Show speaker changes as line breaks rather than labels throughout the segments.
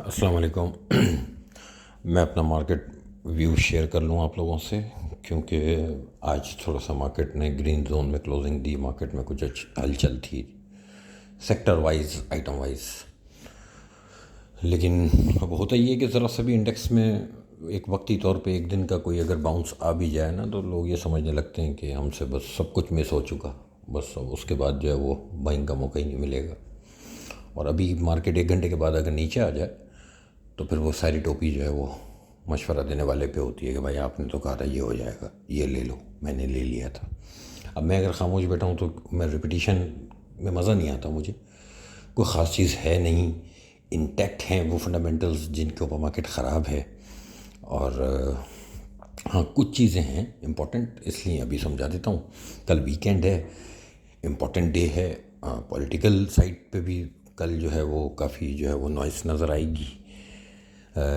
السلام علیکم. میں اپنا مارکیٹ ویو شیئر کر لوں آپ لوگوں سے، کیونکہ آج تھوڑا سا مارکیٹ نے گرین زون میں کلوزنگ دی. مارکیٹ میں کچھ ہلچل تھی سیکٹر وائز، آئٹم وائز. لیکن اب ہوتا یہ ہے کہ ذرا سا بھی انڈیکس میں ایک وقتی طور پہ ایک دن کا کوئی اگر باؤنس آ بھی جائے نا، تو لوگ یہ سمجھنے لگتے ہیں کہ ہم سے بس سب کچھ مس ہو چکا، بس اب اس کے بعد جو ہے وہ بائنگ کا موقع ہی نہیں ملے گا. اور ابھی مارکیٹ ایک گھنٹے کے بعد اگر نیچے آ جائے تو پھر وہ ساری ٹوپی جو ہے وہ مشورہ دینے والے پہ ہوتی ہے کہ بھائی آپ نے تو کہا تھا یہ ہو جائے گا، یہ لے لو، میں نے لے لیا تھا. اب میں اگر خاموش بیٹھا ہوں تو میں ریپیٹیشن میں مزہ نہیں آتا. مجھے کوئی خاص چیز ہے نہیں، انٹیکٹ ہیں وہ فنڈامنٹلز جن کے اوپر مارکیٹ خراب ہے. اور ہاں کچھ چیزیں ہیں امپورٹنٹ، اس لیے ابھی سمجھا دیتا ہوں. کل ویکینڈ ہے، امپورٹنٹ ڈے ہے. پولیٹیکل سائڈ پہ بھی کل جو ہے وہ کافی جو ہے وہ نوائس نظر آئے گی.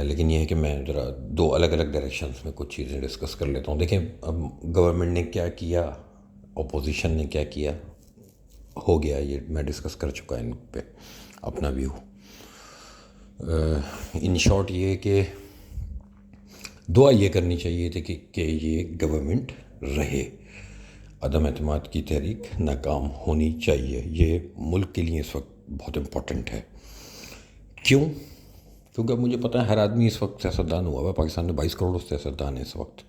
لیکن یہ ہے کہ میں ذرا دو الگ الگ ڈائریکشنز میں کچھ چیزیں ڈسکس کر لیتا ہوں. دیکھیں اب گورنمنٹ نے کیا کیا، اپوزیشن نے کیا کیا، ہو گیا یہ میں ڈسکس کر چکا ان پہ اپنا ویو. ان شارٹ یہ کہ دعا یہ کرنی چاہیے تھی کہ یہ گورنمنٹ رہے. عدم اعتماد کی تحریک ناکام ہونی چاہیے. یہ ملک کے لیے اس وقت بہت امپورٹنٹ ہے. کیوں؟ کیونکہ اب مجھے پتہ ہے ہر آدمی اس وقت سیاستدان ہوا ہوا ہے. پاکستان میں 22 کروڑ سیاستدان ہیں اس وقت.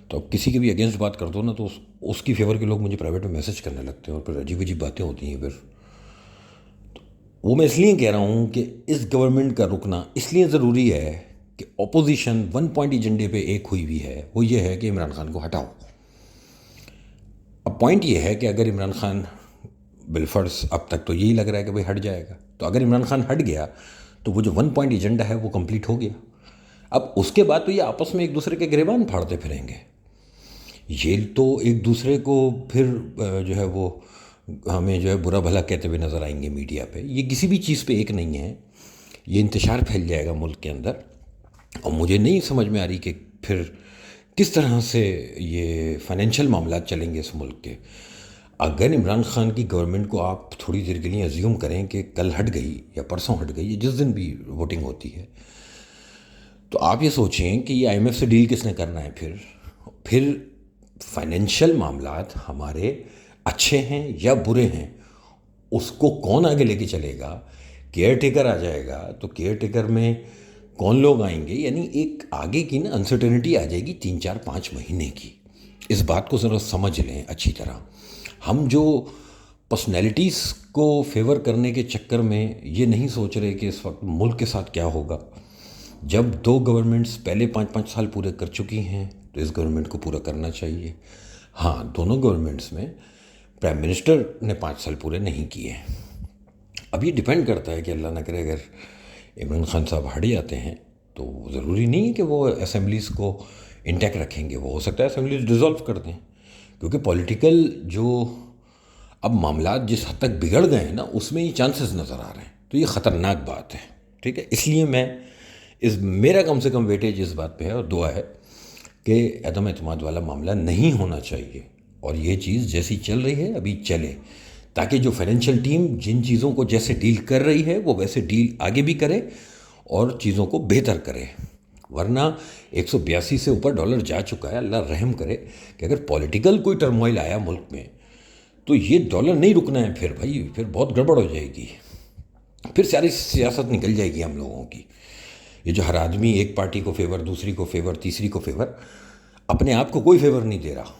تو اب کسی کے بھی اگینسٹ بات کر دو نا تو اس کی فیور کے لوگ مجھے پرائیویٹ میں میسج کرنے لگتے ہیں، اور پھر عجیب عجیب باتیں ہوتی ہیں. پھر وہ میں اس لیے کہہ رہا ہوں کہ اس گورنمنٹ کا رکنا اس لیے ضروری ہے کہ اپوزیشن 1 پوائنٹ ایجنڈے پہ ایک ہوئی ہوئی ہے. وہ یہ ہے کہ عمران خان کو ہٹاؤ. اب پوائنٹ یہ ہے کہ اگر عمران خان بالفرض، اب تک تو یہی لگ رہا ہے کہ بھائی ہٹ جائے گا، تو اگر عمران خان ہٹ گیا تو وہ جو 1 پوائنٹ ایجنڈا ہے وہ کمپلیٹ ہو گیا. اب اس کے بعد تو یہ آپس میں ایک دوسرے کے گریبان پھاڑتے پھریں گے. یہ تو ایک دوسرے کو پھر جو ہے وہ ہمیں جو ہے برا بھلا کہتے ہوئے نظر آئیں گے میڈیا پہ. یہ کسی بھی چیز پہ ایک نہیں ہے. یہ انتشار پھیل جائے گا ملک کے اندر. اور مجھے نہیں سمجھ میں آ رہی کہ پھر کس طرح سے یہ فائنینشیل معاملات چلیں گے اس ملک کے. اگر عمران خان کی گورنمنٹ کو آپ تھوڑی دیر کے لیے ازیوم کریں کہ کل ہٹ گئی یا پرسوں ہٹ گئی یا جس دن بھی ووٹنگ ہوتی ہے، تو آپ یہ سوچیں کہ یہ آئی ایم ایف سے ڈیل کس نے کرنا ہے. پھر فائنینشیل معاملات ہمارے اچھے ہیں یا برے ہیں، اس کو کون آگے لے کے چلے گا. کیئر ٹیکر آ جائے گا تو کیئر ٹیکر میں کون لوگ آئیں گے. یعنی ایک آگے کی نا انسرٹینٹی آ جائے گی 3 4 5 مہینے کی. اس بات کو ذرا سمجھ لیں اچھی طرح. ہم جو پرسنالٹیز کو فیور کرنے کے چکر میں یہ نہیں سوچ رہے کہ اس وقت ملک کے ساتھ کیا ہوگا. جب 2 گورنمنٹس پہلے 5 سال پورے کر چکی ہیں تو اس گورنمنٹ کو پورا کرنا چاہیے. ہاں دونوں گورنمنٹس میں پرائم منسٹر نے 5 سال پورے نہیں کیے. اب یہ ڈیپینڈ کرتا ہے کہ اللہ نہ کرے اگر عمران خان صاحب ہٹ جاتے ہیں تو ضروری نہیں ہے کہ وہ اسمبلیز کو انٹیکٹ رکھیں گے. وہ ہو سکتا ہے اسمبلیز ڈیزولو کر دیں، کیونکہ پولیٹیکل جو اب معاملات جس حد تک بگڑ گئے ہیں نا اس میں یہ چانسز نظر آ رہے ہیں. تو یہ خطرناک بات ہے. ٹھیک ہے، اس لیے میرا کم سے کم ویٹیج اس بات پہ ہے، اور دعا ہے کہ عدم اعتماد والا معاملہ نہیں ہونا چاہیے. اور یہ چیز جیسی چل رہی ہے ابھی چلے، تاکہ جو فائنینشیل ٹیم جن چیزوں کو جیسے ڈیل کر رہی ہے وہ ویسے ڈیل آگے بھی کرے اور چیزوں کو بہتر کرے. ورنہ 182 سے اوپر ڈالر جا چکا ہے. اللہ رحم کرے کہ اگر پولیٹیکل کوئی ٹرموائل آیا ملک میں تو یہ ڈالر نہیں رکنا ہے. پھر بھائی پھر بہت گڑبڑ ہو جائے گی. پھر ساری سیاست نکل جائے گی ہم لوگوں کی. یہ جو ہر آدمی ایک پارٹی کو فیور، دوسری کو فیور، تیسری کو فیور، اپنے آپ کو کوئی فیور نہیں دے رہا.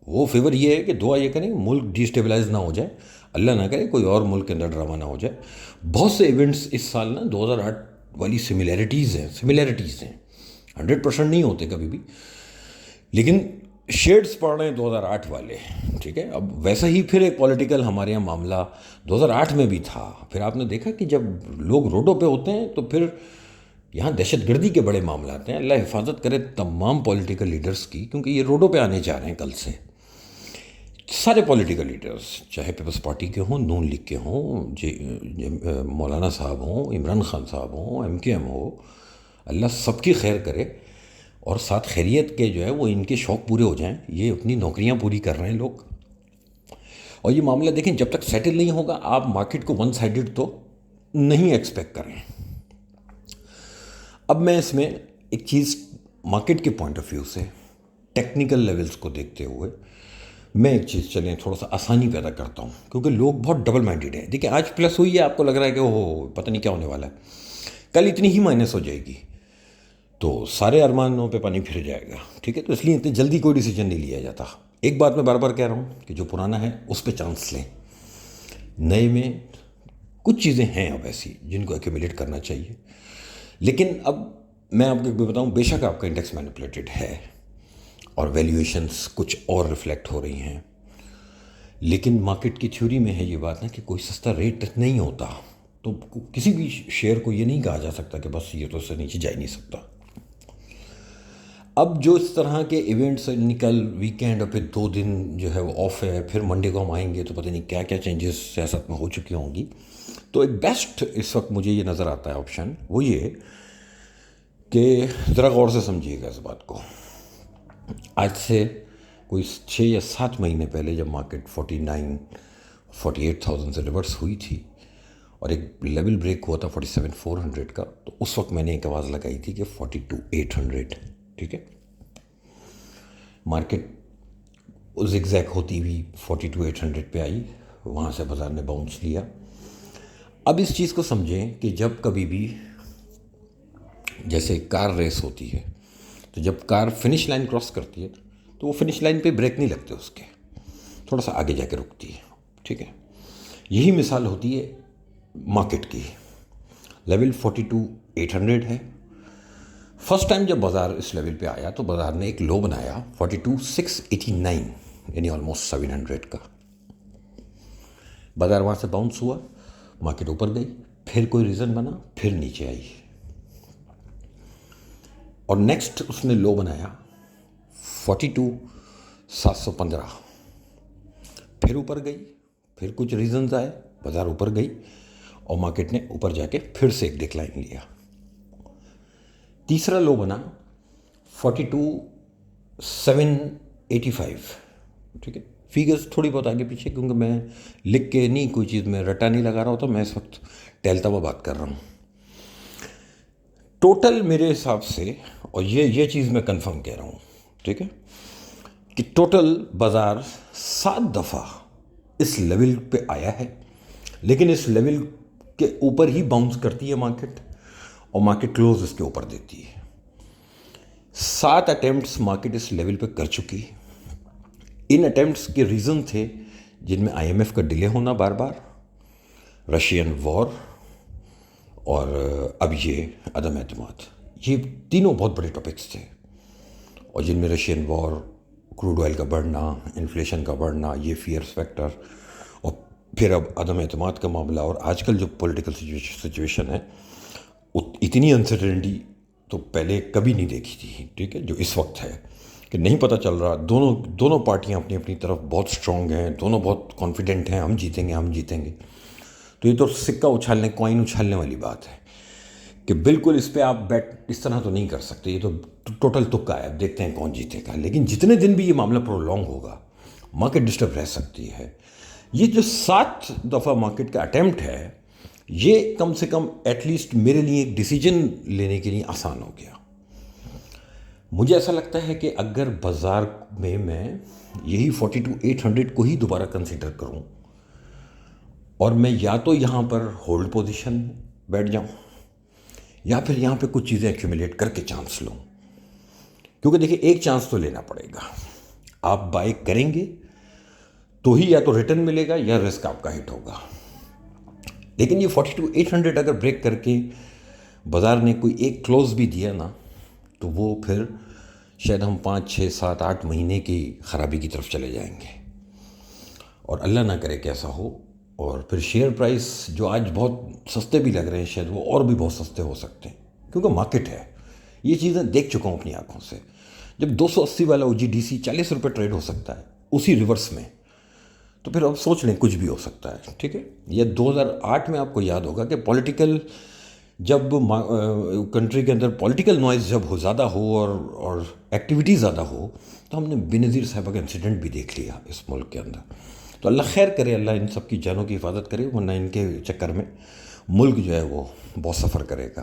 وہ فیور یہ ہے کہ دعا یہ کریں ملک ڈی اسٹیبلائز نہ ہو جائے، اللہ نہ کرے کوئی اور ملک کے اندر ڈرامہ نہ ہو جائے. بہت سے ایونٹس اس سال نا 2008 والی سملیرٹیز ہیں. 100% نہیں ہوتے کبھی بھی، لیکن شیڈز پڑ رہے ہیں 2008 والے. ٹھیک ہے، اب ویسا ہی پھر ایک پولیٹیکل ہمارے یہاں معاملہ 2008 میں بھی تھا. پھر آپ نے دیکھا کہ جب لوگ روڈوں پہ ہوتے ہیں تو پھر یہاں دہشت گردی کے بڑے معاملات ہیں. اللہ حفاظت کرے تمام پولیٹیکل لیڈرز کی، کیونکہ یہ روڈوں پہ آنے جا رہے ہیں کل سے. سارے پولیٹیکل لیڈرز چاہے پیپلز پارٹی کے ہوں، نون لیگ کے ہوں، مولانا صاحب ہوں، عمران خان صاحب ہوں، ایم کیو ایم ہو، اللہ سب کی خیر کرے. اور ساتھ خیریت کے جو ہے وہ ان کے شوق پورے ہو جائیں. یہ اپنی نوکریاں پوری کر رہے ہیں لوگ. اور یہ معاملہ دیکھیں جب تک سیٹل نہیں ہوگا آپ مارکیٹ کو ون سائیڈڈ تو نہیں ایکسپیکٹ کریں. اب میں اس میں ایک چیز مارکیٹ کے پوائنٹ آف ویو سے ٹیکنیکل لیولز کو دیکھتے ہوئے میں ایک چیز چلیں تھوڑا سا آسانی پیدا کرتا ہوں، کیونکہ لوگ بہت ڈبل مائنڈیڈ ہیں. دیکھیں آج پلس ہوئی ہے، آپ کو لگ رہا ہے کہ وہ پتہ نہیں کیا ہونے والا ہے، کل اتنی ہی مائنس ہو جائے گی تو سارے ارمانوں پہ پانی پھر جائے گا. ٹھیک ہے، تو اس لیے اتنی جلدی کوئی ڈیسیجن نہیں لیا جاتا. ایک بات میں بار بار کہہ رہا ہوں کہ جو پرانا ہے اس پہ چانس لیں. نئے میں کچھ چیزیں ہیں اب ایسی جن کو ایکومولیٹ کرنا چاہیے، لیکن اب میں آپ کو بتاؤں، بے شک آپ کا انڈیکس مینپولیٹڈ ہے اور ویلیویشنس کچھ اور ریفلیکٹ ہو رہی ہیں، لیکن مارکیٹ کی تھیوری میں ہے یہ بات نا کہ کوئی سستا ریٹ نہیں ہوتا. تو کسی بھی شیئر کو یہ نہیں کہا جا سکتا کہ بس یہ تو اس سے نیچے جا ہی نہیں سکتا. اب جو اس طرح کے ایونٹس نکل ویکینڈ اور پھر 2 دن جو ہے وہ آف ہے، پھر منڈے کو ہم آئیں گے تو پتہ نہیں کیا کیا چینجز سیاست میں ہو چکی ہوں گی. تو ایک بیسٹ اس وقت مجھے یہ نظر آتا ہے آپشن وہ یہ کہ ذرا غور سے سمجھیے گا اس بات کو. آج سے کوئی 6 یا 7 مہینے پہلے جب مارکیٹ 48,000 سے ریورس ہوئی تھی اور ایک لیول بریک ہوا تھا 47,400 کا، تو اس وقت میں نے ایک آواز لگائی تھی کہ 42,800. ٹھیک ہے، مارکیٹ زگ زیگ ہوتی ہوئی 42,800 پہ آئی، وہاں سے بازار نے باؤنس لیا. اب اس چیز کو سمجھیں کہ جب کبھی بھی جیسے کار ریس ہوتی ہے تو جب کار فنش لائن کراس کرتی ہے تو وہ فنش لائن پہ بریک نہیں لگتے، اس کے تھوڑا سا آگے جا کے رکتی ہے. ٹھیک ہے، یہی مثال ہوتی ہے مارکیٹ کی. لیول 42,800 ہے. فرسٹ ٹائم جب بازار اس لیول پہ آیا تو بازار نے ایک لو بنایا 42,689، یعنی آلموسٹ 700 کا. بازار وہاں سے باؤنس ہوا، مارکیٹ اوپر گئی، پھر کوئی ریزن بنا، پھر نیچے آئی، اور نیکسٹ اس نے لو بنایا 42,715، پھر اوپر گئی، پھر کچھ ریزنز آئے، بازار اوپر گئی اور مارکیٹ نے اوپر جا کے پھر سے ایک ڈکلائن لیا. تیسرا لو بنا 42,785. ٹھیک ہے، فیگرز تھوڑی بہت آگے پیچھے کیونکہ میں لکھ کے نہیں کوئی چیز میں رٹا نہیں لگا رہا ہوتا، میں اس وقت ٹہلتا ہوا بات کر رہا ہوں. ٹوٹل میرے حساب سے، اور یہ چیز میں کنفرم کہہ رہا ہوں، ٹھیک ہے، کہ ٹوٹل بازار 7 دفعہ اس لیول پہ آیا ہے، لیکن اس لیول کے اوپر ہی باؤنس کرتی ہے مارکیٹ اور مارکیٹ کلوز اس کے اوپر دیتی ہے. 7 اٹیمپٹس مارکیٹ اس لیول پہ کر چکی. ان اٹیمپٹس کے ریزن تھے جن میں آئی ایم ایف کا ڈیلے ہونا بار بار، رشین وار، اور اب یہ عدم اعتماد. یہ تینوں بہت بڑے ٹاپکس تھے، اور جن میں رشین وار، کروڈ آئل کا بڑھنا، انفلیشن کا بڑھنا، یہ فیئرس فیکٹر، اور پھر اب عدم اعتماد کا معاملہ، اور آج کل جو پولیٹیکل سچویشن ہے اتنی انسرٹنٹی تو پہلے کبھی نہیں دیکھی تھی. ٹھیک ہے، جو اس وقت ہے کہ نہیں پتہ چل رہا. دونوں پارٹیاں اپنی اپنی طرف بہت اسٹرانگ ہیں، دونوں بہت کانفیڈنٹ ہیں، ہم جیتیں گے. تو یہ تو سکہ اچھالنے، کوائن اچھالنے والی بات ہے کہ بالکل اس پہ آپ بیٹ اس طرح تو نہیں کر سکتے. یہ تو ٹوٹل تکا ہے، اب دیکھتے ہیں کون جیتے گا. لیکن جتنے دن بھی یہ معاملہ پرولونگ ہوگا مارکیٹ ڈسٹرب رہ سکتی ہے. یہ جو 7 دفعہ مارکیٹ کا اٹیمپٹ ہے، یہ کم سے کم ایٹ لیسٹ میرے لیے ایک ڈیسیجن لینے کے لیے آسان ہو گیا. مجھے ایسا لگتا ہے کہ اگر بازار میں یہی 42,800 کو ہی دوبارہ کنسیڈر کروں اور میں یا تو یہاں پر ہولڈ پوزیشن بیٹھ جاؤں یا پھر یہاں پہ کچھ چیزیں ایکیومولیٹ کر کے چانس لوں، کیونکہ دیکھیں ایک چانس تو لینا پڑے گا. آپ بائی کریں گے تو ہی یا تو ریٹرن ملے گا یا رسک آپ کا ہٹ ہوگا. لیکن یہ 42,800 اگر بریک کر کے بازار نے کوئی ایک کلوز بھی دیا نا، تو وہ پھر شاید ہم 5، 6، 7، 8 مہینے کی خرابی کی طرف چلے جائیں گے، اور اللہ نہ کرے کہ ایسا ہو. اور پھر شیئر پرائس جو آج بہت سستے بھی لگ رہے ہیں، شاید وہ اور بھی بہت سستے ہو سکتے ہیں، کیونکہ مارکیٹ ہے. یہ چیزیں دیکھ چکا ہوں اپنی آنکھوں سے. جب 280 والا OGDC 40 روپے ٹریڈ ہو سکتا ہے اسی ریورس میں، تو پھر آپ سوچ لیں کچھ بھی ہو سکتا ہے. ٹھیک ہے، یہ 2008 میں آپ کو یاد ہوگا کہ پولیٹیکل جب کنٹری کے اندر پولیٹیکل نوائز جب زیادہ ہو اور ایکٹیویٹی زیادہ ہو، تو ہم نے بینظیر صاحبہ کا انسیڈنٹ بھی دیکھ لیا اس ملک کے اندر. تو اللہ خیر کرے، اللہ ان سب کی جانوں کی حفاظت کرے، ورنہ ان کے چکر میں ملک جو ہے وہ بہت سفر کرے گا.